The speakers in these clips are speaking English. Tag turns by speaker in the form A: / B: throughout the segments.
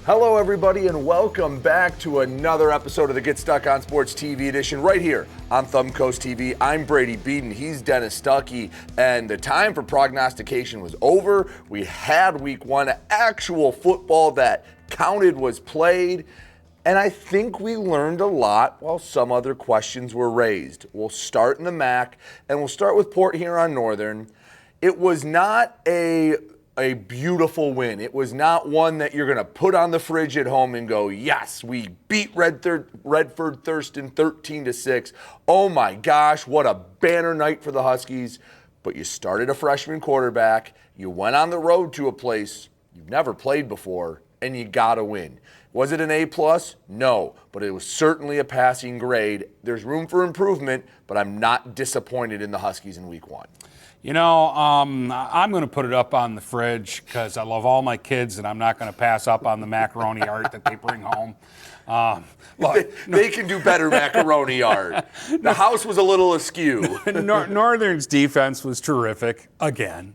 A: Hello, everybody, and welcome back to another episode of the Get Stuck on Sports TV edition right here on Thumb Coast TV. I'm Brady Beedon. He's Dennis Stuckey, and the time for prognostication was over. We had week one. Actual football that counted was played, and I think we learned a lot while some other questions were raised. We'll start in the MAC, and we'll start with Port Huron Northern. It was not a beautiful win. It was not one that you're going to put on the fridge at home and go, yes, we beat Redford Thurston 13-6. Oh my gosh, what a banner night for the Huskies. But you started a freshman quarterback, you went on the road to a place you've never played before, and you got to win. Was it an A+? No, but it was certainly a passing grade. There's room for improvement, but I'm not disappointed in the Huskies in week one.
B: You know, I'm going to put it up on the fridge because I love all my kids, and I'm not going to pass up on the macaroni art that they bring home.
A: Look, they can do better macaroni art. The house was a little askew.
B: Northern's defense was terrific, again,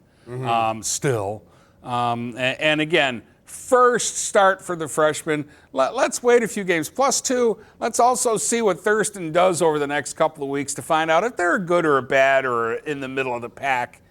B: still. And again, first start for the freshmen. Let's wait a few games. +2, let's also see what Thurston does over the next couple of weeks to find out if they're a good or a bad or in the middle of the pack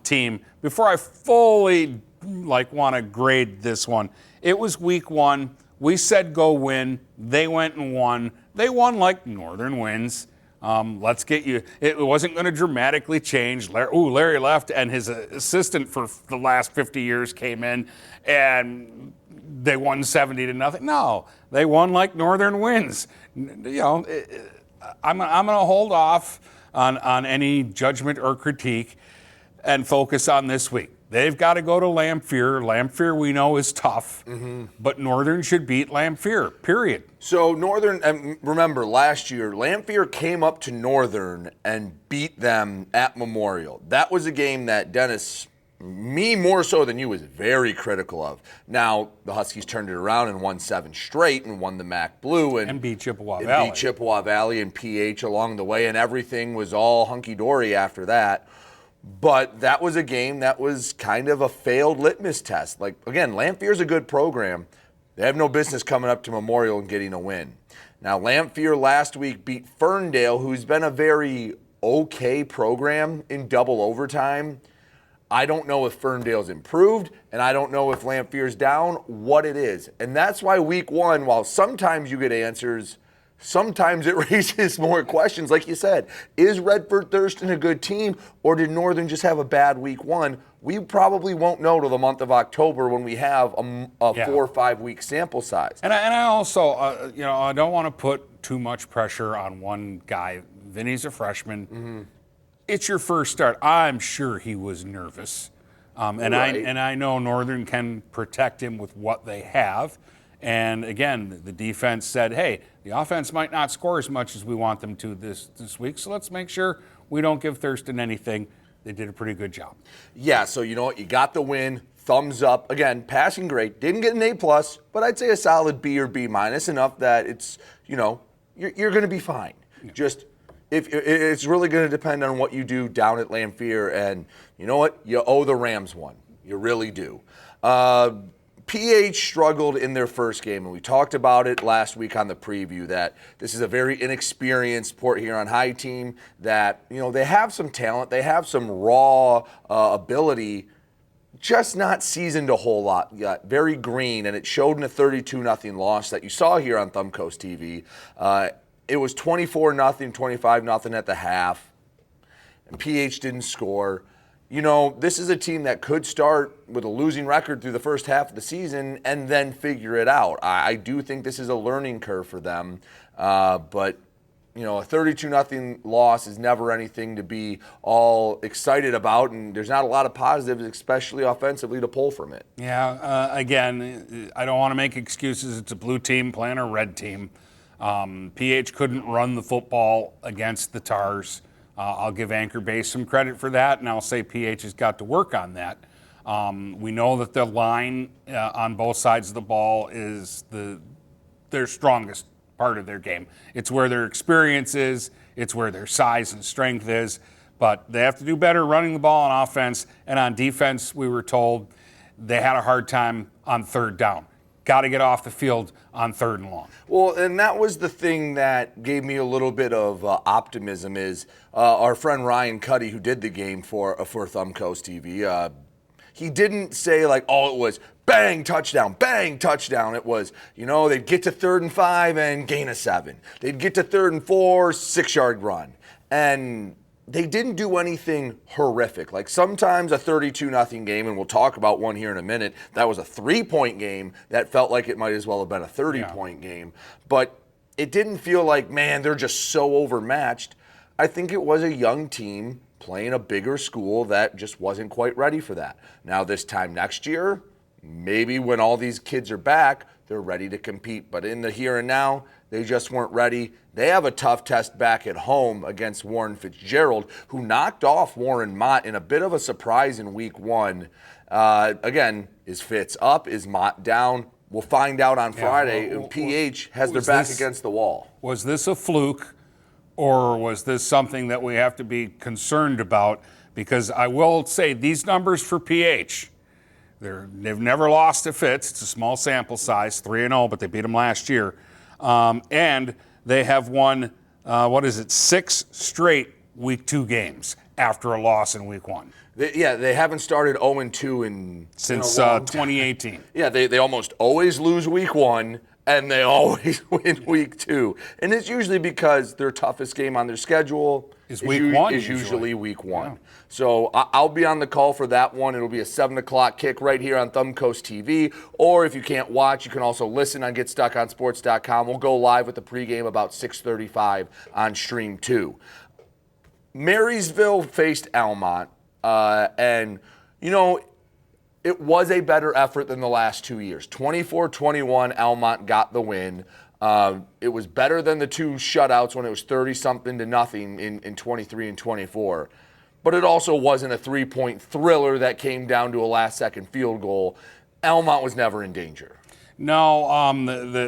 B: team before I fully want to grade this one. It was week one. We said go win. They went and won. They won like Northern wins. Let's get you. It wasn't going to dramatically change. Larry left, and his assistant for the last 50 years came in, and they won 70-0. No, they won like Northern wins. You know, I'm going to hold off on any judgment or critique and focus on this week. They've got to go to Lamphere. Lamphere we know is tough, but Northern should beat Lamphere, period.
A: So Northern, and remember last year, Lamphere came up to Northern and beat them at Memorial. That was a game that Dennis, me more so than you, was very critical of. Now, the Huskies turned it around and won 7 straight and won the MAC Blue. And
B: beat Chippewa Valley.
A: Beat Chippewa Valley and PH along the way, and everything was all hunky-dory after that. But that was a game that was kind of a failed litmus test. Like, again, Lamphere's a good program. They have no business coming up to Memorial and getting a win. Now, Lamphere last week beat Ferndale, who's been a very okay program in double overtime. I don't know if Ferndale's improved, and I don't know if Lamphere's down, what it is. And that's why week one, while sometimes you get answers, sometimes it raises more questions. Like you said, is Redford Thurston a good team, or did Northern just have a bad week one? We probably won't know till the month of October when we have a 4 or 5 week sample size.
B: And I also, I don't want to put too much pressure on one guy. Vinny's a freshman. It's your first start. I'm sure he was nervous, and I know Northern can protect him with what they have. And again, the defense said, hey, the offense might not score as much as we want them to this week, so let's make sure we don't give Thurston anything. They did a pretty good job.
A: Yeah, so you know what? You got the win. Thumbs up. Again, passing great. Didn't get an A+, but I'd say a solid B or B-, enough that it's, you're going to be fine. Yeah. Just, if it's really going to depend on what you do down at Lamphere, and you know what? You owe the Rams one. You really do. PH struggled in their first game, and we talked about it last week on the preview that this is a very inexperienced Port Huron High team that, they have some talent, they have some raw ability, just not seasoned a whole lot yet. Very green, and it showed in a 32-0 loss that you saw here on Thumb Coast TV. It was 24-0, 25-0 at the half, and PH didn't score. This is a team that could start with a losing record through the first half of the season and then figure it out. I do think this is a learning curve for them, but a 32-0 loss is never anything to be all excited about, and there's not a lot of positives, especially offensively, to pull from it.
B: Yeah, again, I don't want to make excuses. It's a blue team playing a red team. PH couldn't run the football against the Tars. I'll give Anchor Base some credit for that, and I'll say PH has got to work on that. We know that the line on both sides of the ball is their strongest part of their game. It's where their experience is. It's where their size and strength is. But they have to do better running the ball on offense. And on defense, we were told they had a hard time on third down. got to get off the field on 3rd and long.
A: Well, and that was the thing that gave me a little bit of optimism is our friend Ryan Cuddy, who did the game for Thumbcoast TV, he didn't say like, oh, it was bang, touchdown, bang, touchdown. It was, they'd get to 3rd and 5 and gain a 7. They'd get to 3rd and 4, 6-yard run. And they didn't do anything horrific. Like sometimes a 32-0 game, and we'll talk about one here in a minute, that was a 3-point game that felt like it might as well have been a 30-point game. But it didn't feel like, man, they're just so overmatched. I think it was a young team playing a bigger school that just wasn't quite ready for that. Now this time next year, maybe when all these kids are back, they're ready to compete. But in the here and now, they just weren't ready. They have a tough test back at home against Warren Fitzgerald, who knocked off Warren Mott in a bit of a surprise in week 1. Again, is Fitz up? Is Mott down? We'll find out on Friday. PH has their back against the wall.
B: Was this a fluke, or was this something that we have to be concerned about? Because I will say these numbers for PH, they've never lost to Fitz. It's a small sample size, 3-0, but they beat them last year. And they have won, 6 straight week 2 games after a loss in week 1.
A: They haven't started 0-2
B: since 2018.
A: Yeah, they almost always lose week 1, and they always win week 2. And it's usually because their toughest game on their schedule
B: is
A: usually week 1. Yeah. So I'll be on the call for that one. It'll be a 7 o'clock kick right here on Thumbcoast TV. Or if you can't watch, you can also listen on GetStuckOnSports.com. We'll go live with the pregame about 6:35 on Stream 2. Marysville faced Almont, and, it was a better effort than the last 2 years. 24-21, Almont got the win. It was better than the 2 shutouts when it was 30-something to nothing in 23 and 24. But it also wasn't a 3-point thriller that came down to a last-second field goal. Almont was never in danger.
B: No,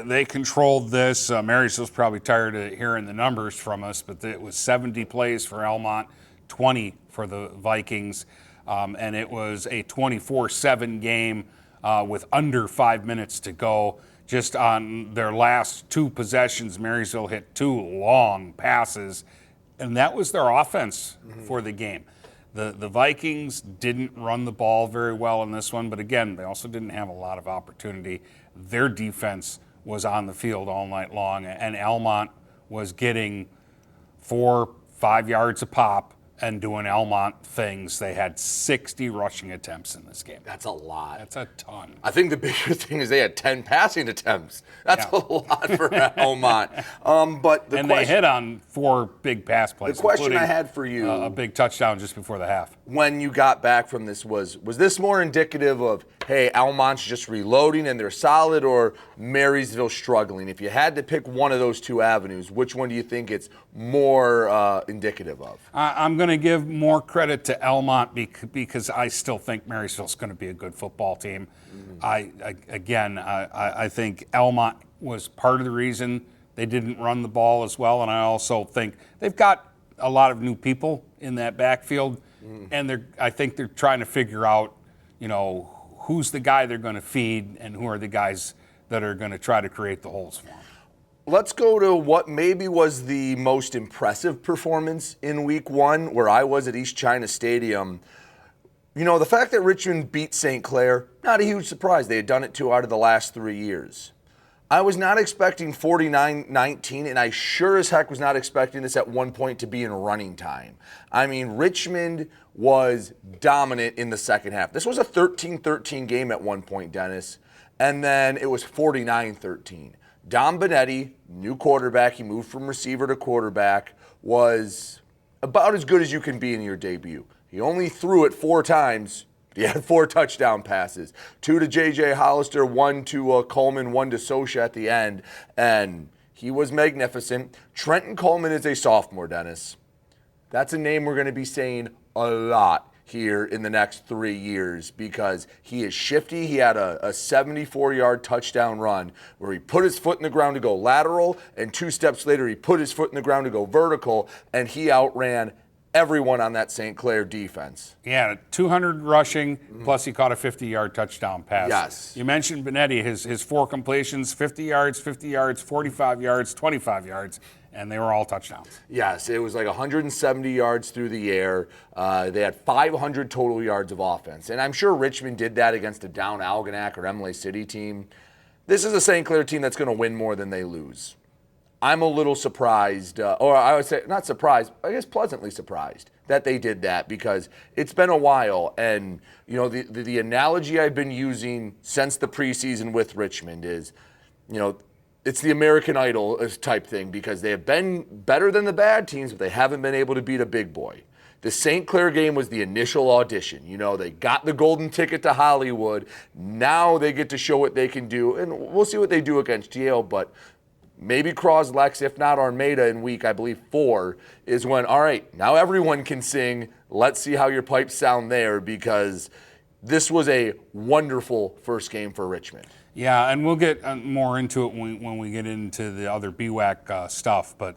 B: they controlled this. Marysville's probably tired of hearing the numbers from us, but it was 70 plays for Almont, 20 for the Vikings, and it was a 24-7 game with under 5 minutes to go. Just on their last 2 possessions, Marysville hit 2 long passes, and that was their offense for the game. The Vikings didn't run the ball very well in this one, but again, they also didn't have a lot of opportunity. Their defense was on the field all night long, and Almont was getting 4-5 yards a pop and doing Almont things. They had 60 rushing attempts in this game.
A: That's a lot.
B: That's a ton.
A: I think the bigger thing is they had 10 passing attempts. That's a lot for Almont.
B: They hit on 4 big pass plays.
A: The question I had for you,
B: a big touchdown just before the half.
A: When you got back from this, was this more indicative of, hey, Almont's just reloading and they're solid, or Marysville struggling? If you had to pick one of those 2 avenues, which one do you think it's more indicative of?
B: I'm going to give more credit to Almont because I still think Marysville's going to be a good football team. I think Almont was part of the reason they didn't run the ball as well, and I also think they've got a lot of new people in that backfield, and I think they're trying to figure out, who's the guy they're going to feed and who are the guys that are going to try to create the holes for them.
A: Let's go to what maybe was the most impressive performance in week 1, where I was at East China Stadium. The fact that Richmond beat St. Clair, not a huge surprise. They had done it 2 out of the last 3 years. I was not expecting 49-19, and I sure as heck was not expecting this at one point to be in running time. I mean, Richmond was dominant in the second half. This was a 13-13 game at one point, Dennis, and then it was 49-13. Dom Benetti, new quarterback, he moved from receiver to quarterback, was about as good as you can be in your debut. He only threw it 4 times. He had 4 touchdown passes, 2 to J.J. Hollister, 1 to Coleman, 1 to Sosha at the end, and he was magnificent. Trenton Coleman is a sophomore, Dennis. That's a name we're going to be saying a lot here in the next 3 years because he is shifty. He had a 74-yard touchdown run where he put his foot in the ground to go lateral, and 2 steps later he put his foot in the ground to go vertical, and he outran everyone on that St. Clair defense.
B: Yeah, 200 rushing, plus he caught a 50-yard touchdown pass.
A: Yes.
B: You mentioned Benetti, his 4 completions, 50 yards, 45 yards, 25 yards, and they were all touchdowns.
A: Yes, it was like 170 yards through the air. They had 500 total yards of offense. And I'm sure Richmond did that against a down Algonac or Emily City team. This is a St. Clair team that's going to win more than they lose. I'm a little surprised, or I would say not surprised, I guess pleasantly surprised that they did that, because it's been a while. And, you know, the analogy I've been using since the preseason with Richmond is, you know, it's the American Idol type thing, because they have been better than the bad teams, but they haven't been able to beat a big boy. The St. Clair game was the initial audition. You know, they got the golden ticket to Hollywood. Now they get to show what they can do, and we'll see what they do against Yale, but maybe Croslex, if not Armada in week, I believe, 4, is when, all right, now everyone can sing. Let's see how your pipes sound there, because this was a wonderful first game for Richmond.
B: Yeah, and we'll get more into it when we get into the other BWAC stuff. But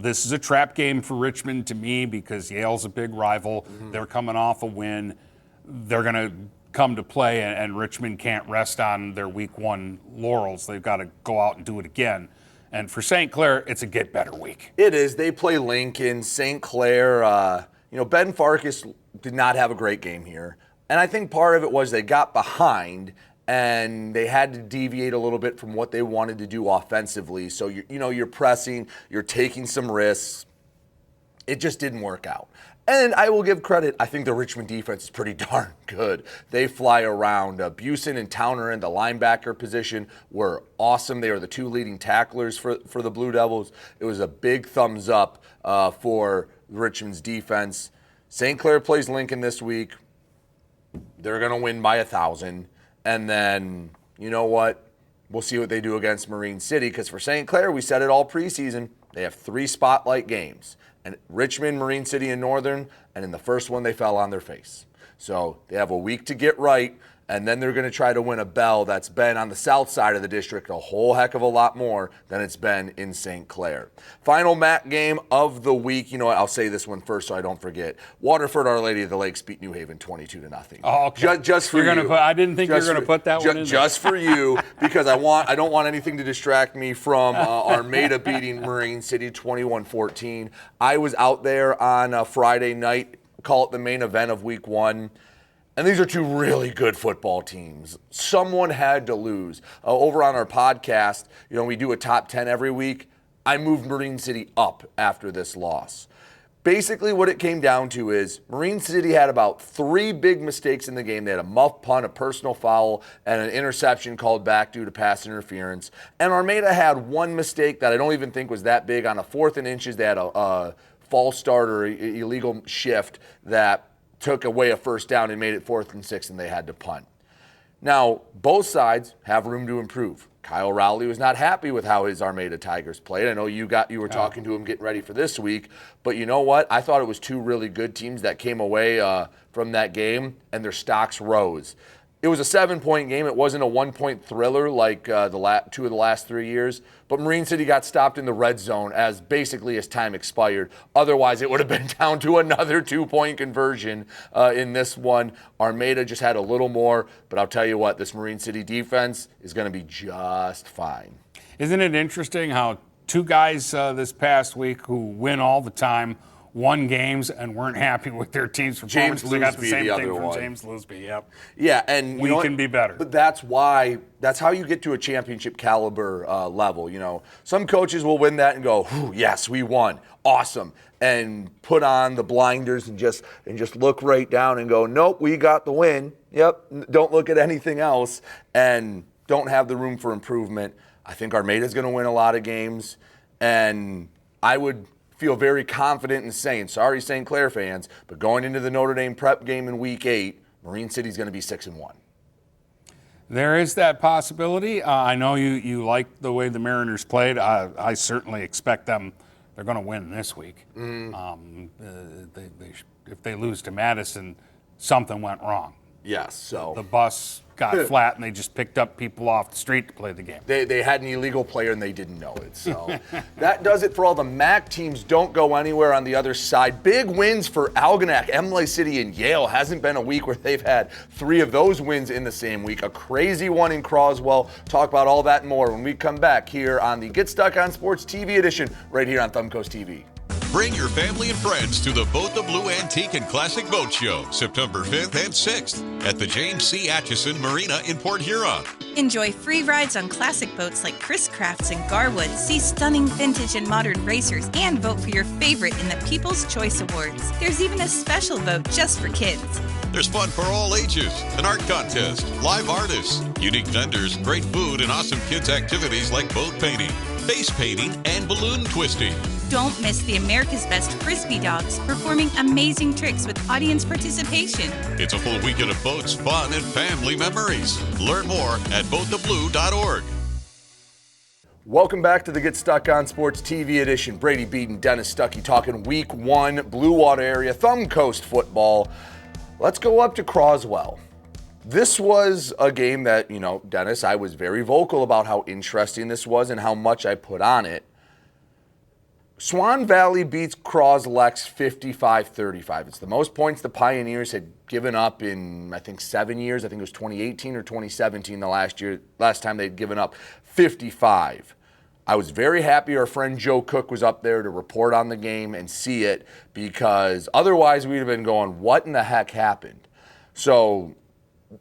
B: this is a trap game for Richmond to me, because Yale's a big rival. Mm-hmm. They're coming off a win. They're going to come to play, and Richmond can't rest on their week 1 laurels. They've got to go out and do it again. And for St. Clair, it's a get better week.
A: It is. They play Lincoln. St. Clair, you know, Ben Farkas did not have a great game here. And I think part of it was they got behind and they had to deviate a little bit from what they wanted to do offensively. So, you're pressing, you're taking some risks. It just didn't work out. And I will give credit, I think the Richmond defense is pretty darn good. They fly around. Busen and Towner in the linebacker position were awesome. They were the 2 leading tacklers for the Blue Devils. It was a big thumbs up for Richmond's defense. St. Clair plays Lincoln this week. They're going to win by 1,000. And then, you know what? We'll see what they do against Marine City, because for St. Clair, we said it all preseason, they have 3 spotlight games. And Richmond, Marine City, and Northern, and in the first one, they fell on their face. So they have a week to get right, and then they're going to try to win a bell that's been on the south side of the district a whole heck of a lot more than it's been in St. Clair. Final MAC game of the week. You know what? I'll say this one first so I don't forget. Waterford Our Lady of the Lakes beat New Haven 22-0.
B: Oh, okay.
A: Just for you.
B: I didn't think you were going to put that one in
A: just for you, because I don't want anything to distract me from Armada beating Marine City 21-14. I was out there on Friday night, call it the main event of week 1. And these are 2 really good football teams. Someone had to lose. Over on our podcast, we do a top 10 every week. I moved Marine City up after this loss. Basically, what it came down to is Marine City had about 3 big mistakes in the game. They had a muff punt, a personal foul, and an interception called back due to pass interference. And Armada had 1 mistake that I don't even think was that big. On a 4th and inches, they had a false start or illegal shift that took away a first down and made it 4th and 6, and they had to punt. Now, both sides have room to improve. Kyle Rowley was not happy with how his Armada Tigers played. I know you were talking to him getting ready for this week, but you know what? I thought it was 2 really good teams that came away from that game, and their stocks rose. It was a 7-point game. It wasn't a 1-point thriller like 2 of the last 3 years. But Marine City got stopped in the red zone as time expired. Otherwise, it would have been down to another 2-point conversion in this one. Armada just had a little more. But I'll tell you what, this Marine City defense is going to be just fine.
B: Isn't it interesting how 2 guys this past week who win all the time won games and weren't happy with their team's performance?
A: James
B: They got the
A: Loosby,
B: same
A: the
B: thing
A: other
B: from
A: one.
B: James Loosby, yep.
A: Yeah, and
B: we can be better.
A: But that's how you get to a championship caliber level. Some coaches will win that and go, yes, we won, awesome, and put on the blinders and just look right down and go, nope, we got the win. Yep, don't look at anything else, and don't have the room for improvement. I think Armada's going to win a lot of games, and I would feel very confident in saying, sorry, St. Clair fans, but going into the Notre Dame prep game in week 8, Marine City's going to be 6-1.
B: There is that possibility. I know you like the way the Mariners played. I certainly expect them. They're going to win this week. If they lose to Madison, something went wrong.
A: Yes. So
B: the bus got flat and they just picked up people off the street to play the game.
A: They had an illegal player and they didn't know it. So that does it for all the MAC teams. Don't go anywhere on the other side. Big wins for Algonac, Emily City, and Yale. Hasn't been a week where they've had 3 of those wins in the same week. A crazy one in Croswell. Talk about all that and more when we come back here on the Get Stuck on Sports TV edition right here on Thumbcoast TV.
C: Bring your family and friends to the Boat the Blue Antique and Classic Boat Show, September 5th and 6th at the James C. Atchison Marina in Port Huron.
D: Enjoy free rides on classic boats like Chris Crafts and Garwood, see stunning vintage and modern racers, and vote for your favorite in the People's Choice Awards. There's even a special boat just for kids.
C: There's fun for all ages, an art contest, live artists, unique vendors, great food, and awesome kids' activities like boat painting, face painting, and balloon twisting.
D: Don't miss the America's Best Frisbee Dogs performing amazing tricks with audience participation.
C: It's a full weekend of boats, fun, and family memories. Learn more at boattheblue.org.
A: Welcome back to the Get Stuck on Sports TV edition. Brady Beedon, Dennis Stuckey talking Week 1 Blue Water area Thumb Coast football. Let's go up to Croswell. This was a game that, Dennis, I was very vocal about how interesting this was and how much I put on it. Swan Valley beats Croslex 55-35. It's the most points the Pioneers had given up in, I think, 7 years. I think it was 2018 or 2017 the last time they'd given up 55. I was very happy our friend Joe Cook was up there to report on the game and see it, because otherwise we'd have been going, what in the heck happened? So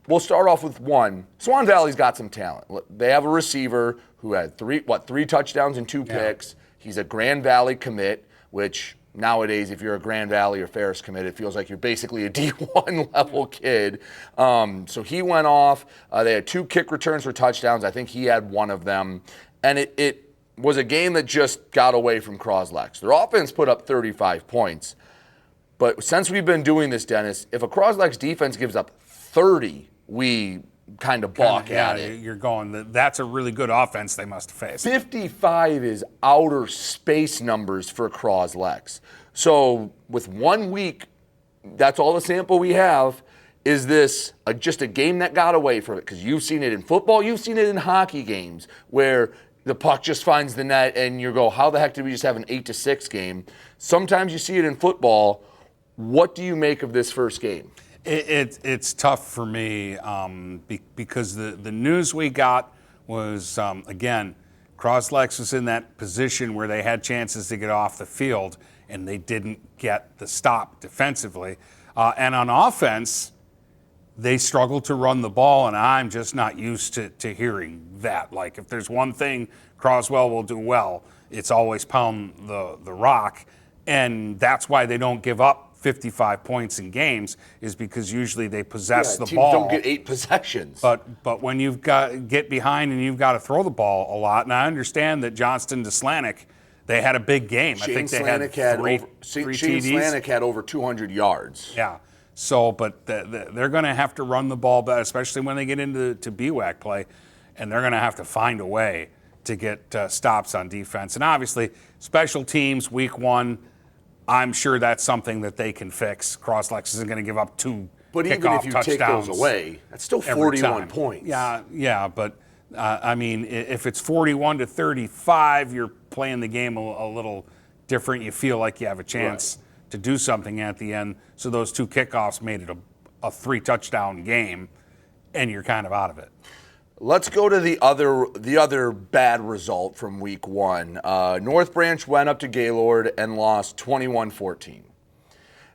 A: we'll start off with one. Swan Valley's got some talent. They have a receiver who had three touchdowns and 2 picks. He's a Grand Valley commit, which nowadays, if you're a Grand Valley or Ferris commit, it feels like you're basically a D1 level kid. So he went off. They had 2 kick returns for touchdowns. I think he had 1 of them. And it was a game that just got away from Croslex. Their offense put up 35 points. But since we've been doing this, Dennis, if a Croslex defense gives up 30, we kind of balk at it.
B: You're going, that's a really good offense they must have faced.
A: 55 is outer space numbers for Croslex. So with 1 week, that's all the sample we have. Is this just a game that got away from it? Because you've seen it in football, you've seen it in hockey games where the puck just finds the net and you go, how the heck did we just have an 8-6 game? Sometimes you see it in football. What do you make of this first game?
B: It's tough for me because the news we got was, again, Croslex was in that position where they had chances to get off the field and they didn't get the stop defensively. And on offense, they struggled to run the ball, and I'm just not used to hearing that. Like, if there's one thing Croswell will do well, it's always pound the rock, and that's why they don't give up 55 points in games, is because usually they possess the
A: teams
B: ball.
A: Don't get 8 possessions.
B: But when you've got get behind and you've got to throw the ball a lot, and I understand that Johnston to Slanik, they had a big game.
A: Shane
B: I think they
A: Slanik
B: had three
A: Shane
B: TDs.
A: Slanik had over 200 yards.
B: Yeah. So, but they're going to have to run the ball better, especially when they get into BWAC play, and they're going to have to find a way to get stops on defense. And obviously, special teams, week 1, I'm sure that's something that they can fix. Croslex isn't going to give up 2
A: But even if you take those away, that's still 41 points.
B: Yeah, but I mean, if it's 41-35, you're playing the game a little different. You feel like you have a chance to do something at the end. So those 2 kickoffs made it a 3-touchdown game, and you're kind of out of it.
A: Let's go to the other bad result from week 1. North Branch went up to Gaylord and lost 21-14.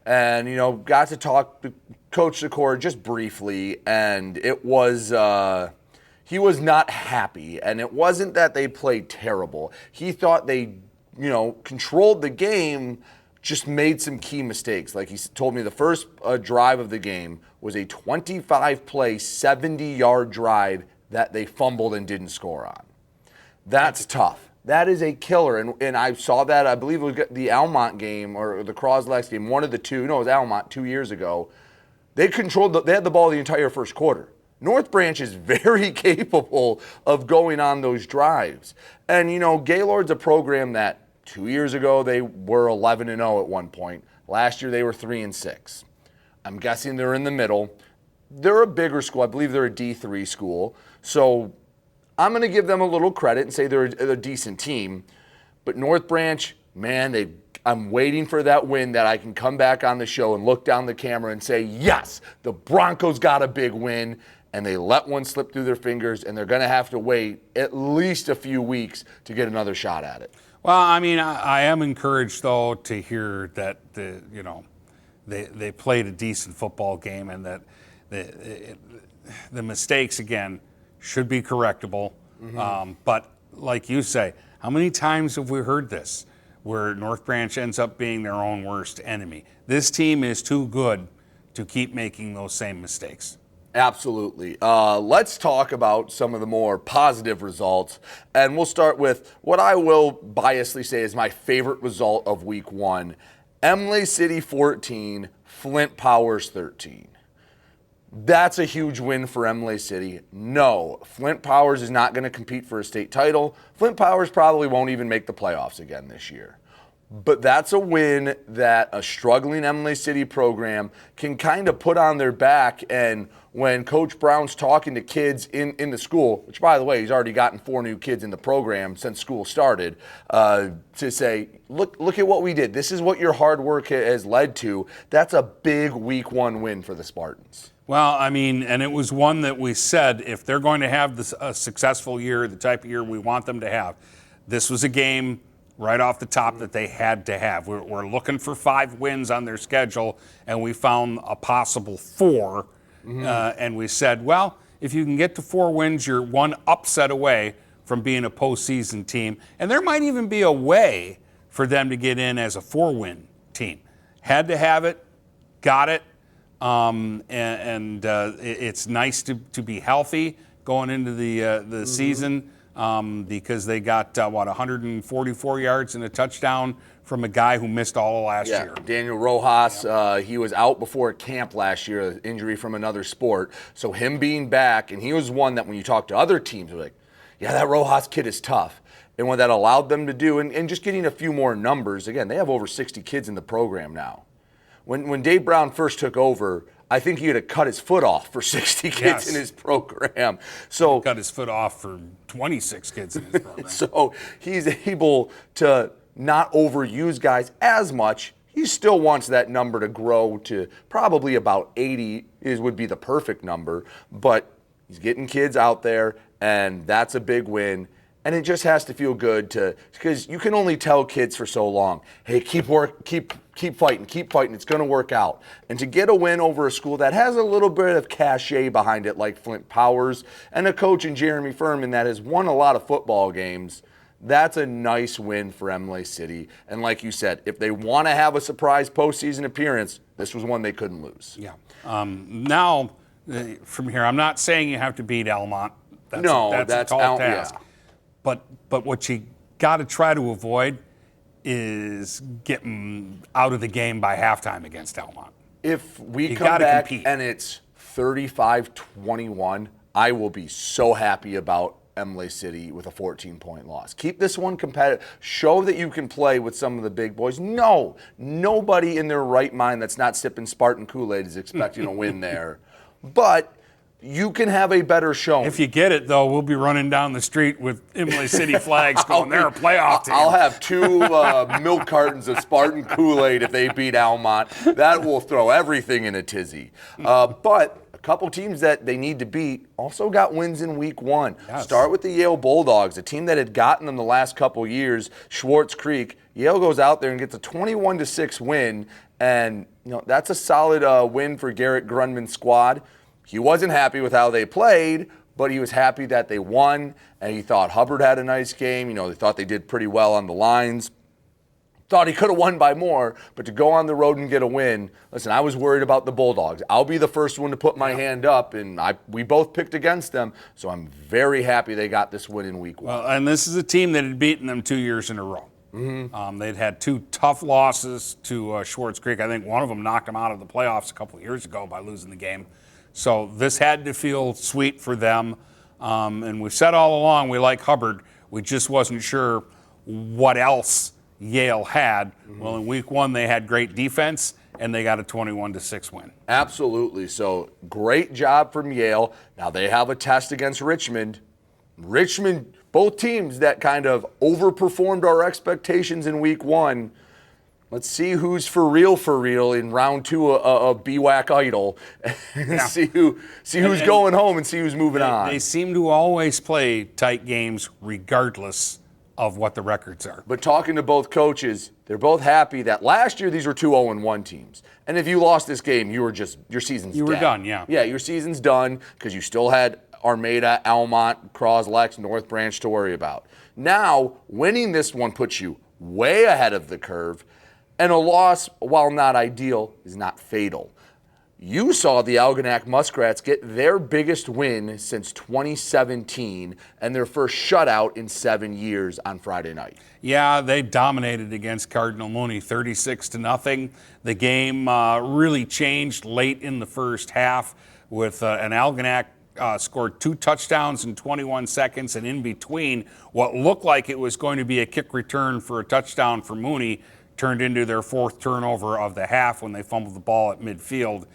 A: And, got to talk to Coach Sikora just briefly, and it was he was not happy. And it wasn't that they played terrible. He thought they, controlled the game, just made some key mistakes. Like he told me, the first drive of the game was a 25-play, 70-yard drive that they fumbled and didn't score on. That's tough. That is a killer. And I saw that, I believe it was the Almont game or the Croslex game, one of the two. No, it was Almont 2 years ago. They had the ball the entire first quarter. North Branch is very capable of going on those drives. And, Gaylord's a program that 2 years ago they were 11-0 at one point. Last year they were 3-6. I'm guessing they're in the middle. they're a bigger school. I believe they're a D3 school. So I'm going to give them a little credit and say they're a decent team. But North Branch, man, I'm waiting for that win that I can come back on the show and look down the camera and say, yes, the Broncos got a big win. And they let one slip through their fingers, and they're going to have to wait at least a few weeks to get another shot at it.
B: Well, I mean, I am encouraged, though, to hear that they played a decent football game and that the mistakes, again, should be correctable. But like you say, how many times have we heard this where North Branch ends up being their own worst enemy? This team is too good to keep making those same mistakes.
A: Absolutely. Let's talk about some of the more positive results. And we'll start with what I will biasly say is my favorite result of week 1. Emily City 14, Flint Powers 13. That's a huge win for Emily City. No, Flint Powers is not going to compete for a state title. Flint Powers probably won't even make the playoffs again this year. But that's a win that a struggling Emily City program can kind of put on their back. And when Coach Brown's talking to kids in the school, which, by the way, he's already gotten 4 new kids in the program since school started, to say, look at what we did. This is what your hard work has led to. That's a big week 1 win for the Spartans.
B: Well, I mean, and it was one that we said if they're going to have a successful year, the type of year we want them to have, this was a game right off the top that they had to have. We're looking for 5 wins on their schedule, and we found a possible 4. And we said, well, if you can get to 4 wins, you're one upset away from being a postseason team. And there might even be a way for them to get in as a 4-win team. Had to have it, got it. It's nice to be healthy going into the season. Because they got, 144 yards and a touchdown from a guy who missed all of last year.
A: Daniel Rojas, he was out before camp last year, injury from another sport. So him being back, and he was one that when you talk to other teams, they're like, yeah, that Rojas kid is tough. And what that allowed them to do, and just getting a few more numbers, again, they have over 60 kids in the program now. When Dave Brown first took over, I think he had to cut his foot off for 60 kids in his program. So
B: cut his foot off for 26 kids in his program.
A: So he's able to not overuse guys as much. He still wants that number to grow to probably about 80 would be the perfect number. But he's getting kids out there, and that's a big win. And it just has to feel good because you can only tell kids for so long, hey, keep fighting, it's going to work out. And to get a win over a school that has a little bit of cachet behind it, like Flint Powers, and a coach in Jeremy Furman that has won a lot of football games, that's a nice win for Emily City. And like you said, if they want to have a surprise postseason appearance, this was one they couldn't lose.
B: Yeah. Now, from here, I'm not saying you have to beat Almont. That's a tall task.
A: Yeah.
B: But what you got to try to avoid is getting out of the game by halftime against Almont.
A: If we come back and it's 35-21, I will be so happy about Emily City with a 14-point loss. Keep this one competitive. Show that you can play with some of the big boys. No, nobody in their right mind that's not sipping Spartan Kool-Aid is expecting a win there. But you can have a better showing.
B: If you get it, though, we'll be running down the street with Emily City flags going, they're a playoff team.
A: I'll have 2 milk cartons of Spartan Kool-Aid if they beat Almont. That will throw everything in a tizzy. But a couple teams that they need to beat also got wins in week 1. Yes. Start with the Yale Bulldogs, a team that had gotten them the last couple years, Schwartz Creek. Yale goes out there and gets a 21-6 win, and that's a solid win for Garrett Grunman's squad. He wasn't happy with how they played, but he was happy that they won, and he thought Hubbard had a nice game. They thought they did pretty well on the lines. Thought he could have won by more, but to go on the road and get a win, listen, I was worried about the Bulldogs. I'll be the first one to put my hand up, and we both picked against them, so I'm very happy they got this win in week 1.
B: Well, and this is a team that had beaten them 2 years in a row. They'd had 2 tough losses to Schwartz Creek. I think one of them knocked them out of the playoffs a couple of years ago by losing the game. So this had to feel sweet for them. And we've said all along we like Hubbard. We just wasn't sure what else Yale had. Well, in week 1, they had great defense, and they got a 21-6 win.
A: Absolutely. So great job from Yale. Now they have a test against Richmond. Richmond, both teams that kind of overperformed our expectations in week 1. Let's see who's for real in round 2 of BWAC Idol. see who's going home and see who's moving on.
B: They seem to always play tight games regardless of what the records are.
A: But talking to both coaches, they're both happy that last year these were 2-0-1 teams. And if you lost this game, your season's
B: You were
A: dead.
B: done, yeah.
A: Yeah, your season's done because you still had Armada, Almont, Croslex, North Branch to worry about. Now, winning this one puts you way ahead of the curve, and a loss, while not ideal, is not fatal. You saw the Algonac Muskrats get their biggest win since 2017 and their first shutout in 7 years on Friday night.
B: Yeah, they dominated against Cardinal Mooney 36-0. The game really changed late in the first half with an Algonac scored 2 touchdowns in 21 seconds, and in between, what looked like it was going to be a kick return for a touchdown for Mooney turned into their 4th turnover of the half when they fumbled the ball at midfield,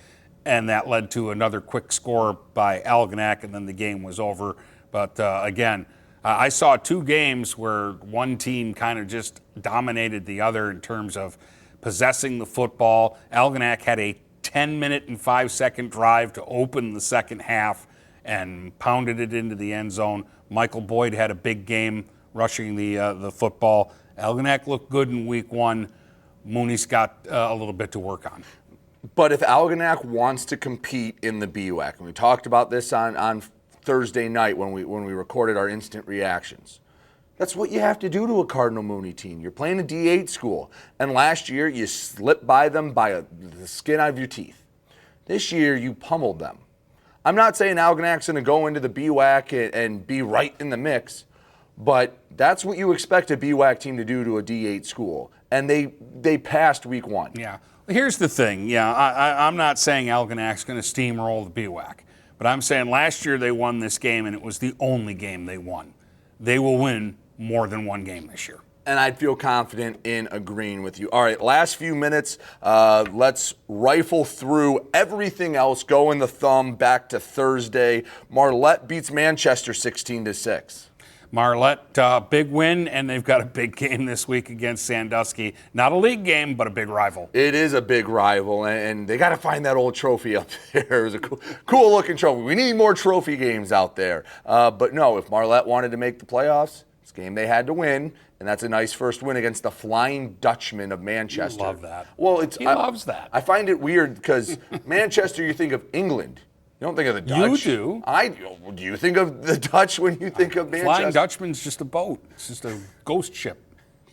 B: and that led to another quick score by Algonac, and then the game was over. But again, I saw 2 games where one team kind of just dominated the other in terms of possessing the football. Algonac had a 10-minute and 5-second drive to open the second half and pounded it into the end zone. Michael Boyd had a big game rushing the football. Algonac looked good in week 1. Mooney's got a little bit to work on.
A: But if Algonac wants to compete in the BWAC, and we talked about this on Thursday night when we recorded our instant reactions, that's what you have to do to a Cardinal Mooney team. You're playing a D8 school, and last year you slipped by them by the skin of your teeth. This year you pummeled them. I'm not saying Algonac's going to go into the BWAC and be right in the mix, but that's what you expect a BWAC team to do to a D8 school. And they passed week 1.
B: Yeah. Here's the thing. Yeah, I'm not saying Algonac's going to steamroll the BWAC, but I'm saying last year they won this game, and it was the only game they won. They will win more than one game this year.
A: And I'd feel confident in agreeing with you. All right, last few minutes, let's rifle through everything else, go in the thumb back to Thursday. Marlette beats Manchester 16-6.
B: Marlette, big win, and they've got a big game this week against Sandusky. Not a league game, but a big rival.
A: It is a big rival, and they got to find that old trophy up there. It was a cool-looking trophy. We need more trophy games out there. But no, if Marlette wanted to make the playoffs, this game they had to win, and that's a nice first win against the Flying Dutchman of Manchester.
B: I love that.
A: Well,
B: He loves that.
A: I find it weird because Manchester, you think of England. You don't think of the Dutch.
B: You do.
A: Do you think of the Dutch when you think of Manchester?
B: Flying Dutchman's just a boat. It's just a ghost ship.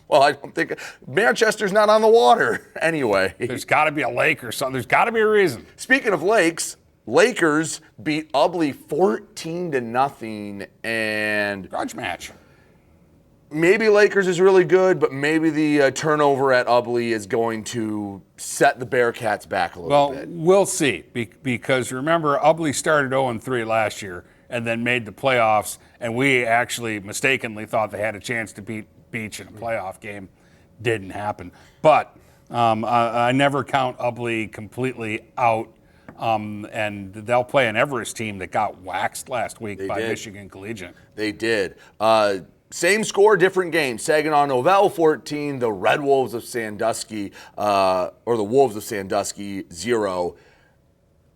A: Well, I don't think Manchester's not on the water anyway.
B: There's got to be a lake or something. There's got to be a reason.
A: Speaking of lakes, Lakers beat Ubley 14-0, and
B: Grudge match.
A: maybe Lakers is really good, but maybe the turnover at Ubley is going to set the Bearcats back a little bit.
B: Well, we'll see, because remember, Ubley started 0-3 last year and then made the playoffs, and we actually mistakenly thought they had a chance to beat Beach in a playoff game. Didn't happen. But I never count Ubley completely out, and they'll play an Everest team that got waxed last week by Michigan Collegiate.
A: They did. Same score, different game. Saginaw Novell 14, the Red Wolves of Sandusky, or the Wolves of Sandusky 0.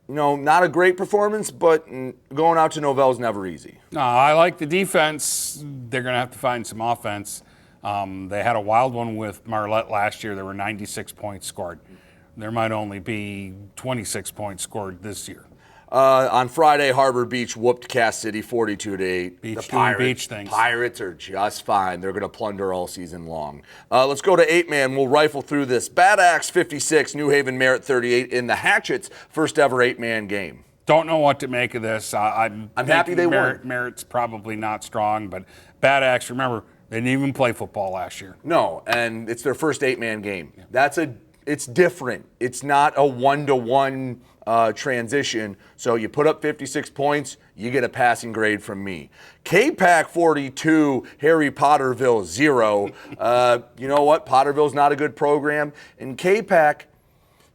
A: You know, not a great performance, but going out to Novell is never easy.
B: No, I like the defense. They're going to have to find some offense. They had a wild one with Marlette last year. There were 96 points scored. There might only be 26 points scored this year.
A: On Friday, Harbor Beach whooped Cass City 42-8.
B: Beach doing beach things.
A: Pirates are just fine. They're going to plunder all season long. Let's go to 8-man. We'll rifle through this. Bad Axe 56, New Haven Merritt 38 in the Hatchets' first ever 8-man game.
B: Don't know what to make of this. I'm
A: happy they won.
B: Merritt's probably not strong, but Bad Axe, remember, they didn't even play football last year.
A: No, and it's their first 8-man game. Yeah. it's different. It's not a one-to-one transition. So you put up 56 points, you get a passing grade from me. K-Pack 42, Harry Potterville 0. You know what? Potterville's not a good program. And K-Pack,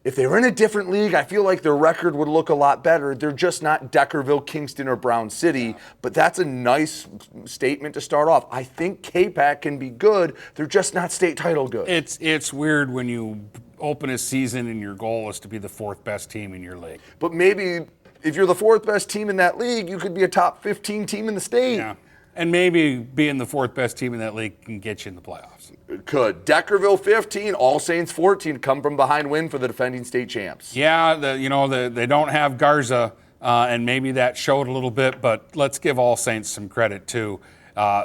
A: if they were in a different league, I feel like their record would look a lot better. They're just not Deckerville, Kingston, or Brown City. But that's a nice statement to start off. I think K-Pack can be good. They're just not state title good.
B: It's weird when you open a season and your goal is to be the fourth best team in your league.
A: But maybe if you're the fourth best team in that league, you could be a top 15 team in the state.
B: Yeah. And maybe being the fourth best team in that league can get you in the playoffs.
A: It could. Deckerville 15, All Saints 14, come from behind win for the defending state champs.
B: Yeah, they don't have Garza, and maybe that showed a little bit, but let's give All Saints some credit too.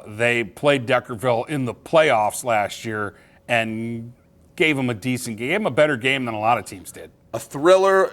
B: They played Deckerville in the playoffs last year and gave them a decent game, gave them a better game than a lot of teams did.
A: A thriller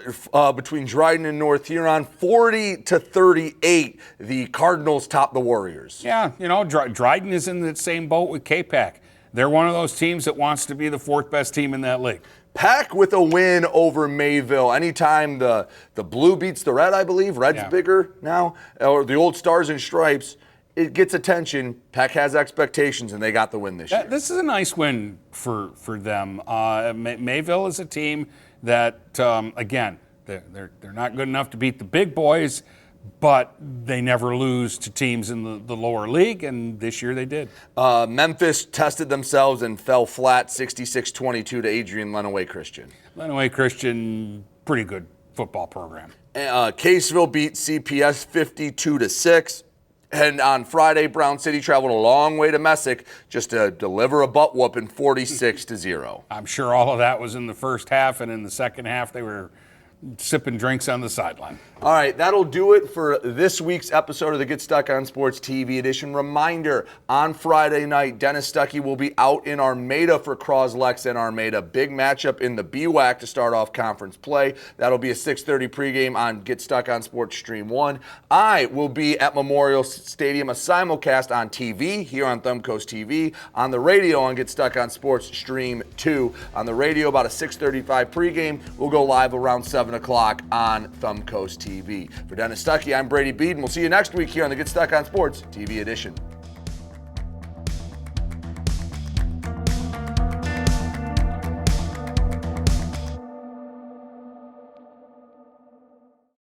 A: between Dryden and North Huron, 40-38. The Cardinals top the Warriors.
B: Yeah, Dryden is in the same boat with K-Pack. They're one of those teams that wants to be the fourth best team in that league.
A: Pack with a win over Mayville. Anytime the blue beats the red, I believe, red's bigger now, or the old Stars and Stripes, it gets attention. Pack has expectations, and they got the win this year.
B: This is a nice win for them. Mayville is a team that, again, they're not good enough to beat the big boys, but they never lose to teams in the lower league, and this year they did.
A: Memphis tested themselves and fell flat 66-22 to Adrian Lenawee Christian.
B: Lenawee Christian, pretty good football program.
A: Caseville beat CPS 52-6. And on Friday, Brown City traveled a long way to Messick just to deliver a butt whooping 46-0.
B: I'm sure all of that was in the first half, and in the second half they were sipping drinks on the sideline.
A: All right, that'll do it for this week's episode of the Get Stuck on Sports TV edition. Reminder, on Friday night, Dennis Stuckey will be out in Armada for Croslex and Armada. Big matchup in the BWAC to start off conference play. That'll be a 6:30 pregame on Get Stuck on Sports Stream 1. I will be at Memorial Stadium, a simulcast on TV here on Thumbcoast TV, on the radio on Get Stuck on Sports Stream 2. On the radio, about a 6:35 pregame. We'll go live around 7 o'clock on Thumbcoast TV. For Dennis Stuckey, I'm Brady Beedon. We'll see you next week here on the Get Stuck on Sports TV edition.